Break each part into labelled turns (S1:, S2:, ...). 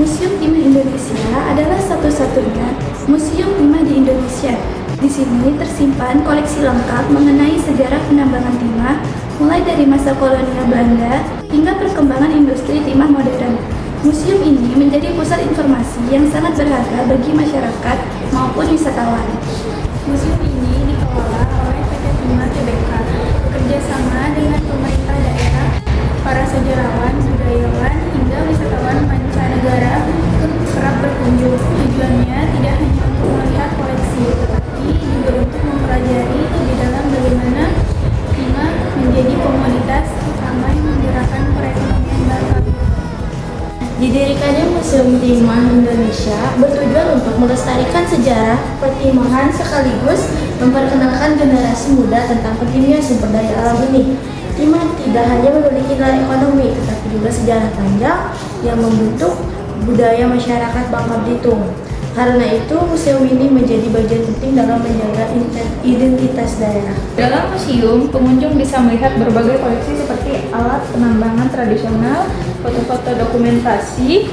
S1: Museum Timah Indonesia adalah satu-satunya museum timah di Indonesia. Di sini tersimpan koleksi lengkap mengenai sejarah penambangan timah, mulai dari masa kolonial Belanda hingga perkembangan industri timah modern. Museum ini menjadi pusat informasi yang sangat berharga bagi masyarakat maupun wisatawan.
S2: Museum ini dikelola oleh PT Timah Tbk bekerjasama dengan pemerintah daerah, para sejarawan, budayawan, hingga wisatawan mancanegara kerap berkunjung. Tujuannya tidak hanya untuk melihat koleksi, tetapi juga untuk mempelajari lebih dalam bagaimana timah menjadi komoditas utama yang menggerakkan perekonomian Bangka.
S3: Didirikannya Museum Timah Indonesia bertujuan untuk melestarikan sejarah pertimahan sekaligus memperkenalkan generasi muda tentang pentingnya sumber daya alam ini. Timah tidak hanya memiliki nilai ekonomi, tetapi juga sejarah panjang yang membentuk budaya masyarakat Bangka Belitung. Karena itu, museum ini menjadi bagian penting dalam menjaga identitas daerah.
S2: Dalam museum, pengunjung bisa melihat berbagai koleksi seperti alat penambangan tradisional, foto-foto dokumentasi,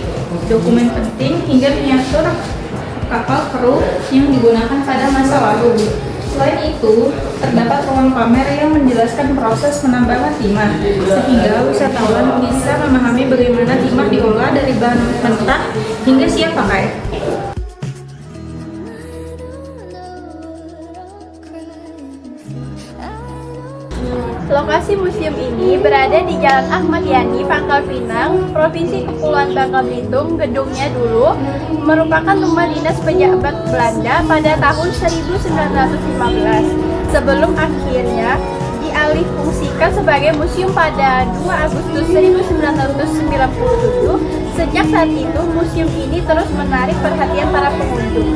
S2: dokumen penting, hingga miniatur kapal kru yang digunakan pada masa lalu. Selain itu, terdapat ruang pamer yang menjelaskan proses penambangan timah, sehingga wisatawan bisa memahami bagaimana timah diolah dari bahan mentah hingga siap pakai.
S4: Lokasi museum ini berada di Jalan Ahmad Yani, Pangkal Pinang, Provinsi Kepulauan Bangka Belitung. Gedungnya dulu merupakan rumah dinas pejabat Belanda pada tahun 1915. Sebelum akhirnya dialih fungsikan sebagai museum pada 2 Agustus 1997. Sejak saat itu, museum ini terus menarik perhatian para pengunjung.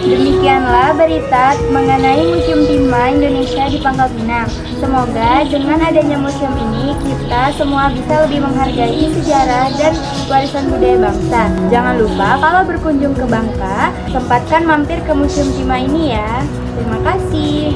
S4: Demikianlah berita mengenai Museum Timah Indonesia di Pangkal Pinang. Semoga dengan adanya museum ini, kita semua bisa lebih menghargai sejarah dan warisan budaya bangsa. Jangan lupa kalau berkunjung ke Bangka, sempatkan mampir ke Museum Timah ini ya. Terima kasih.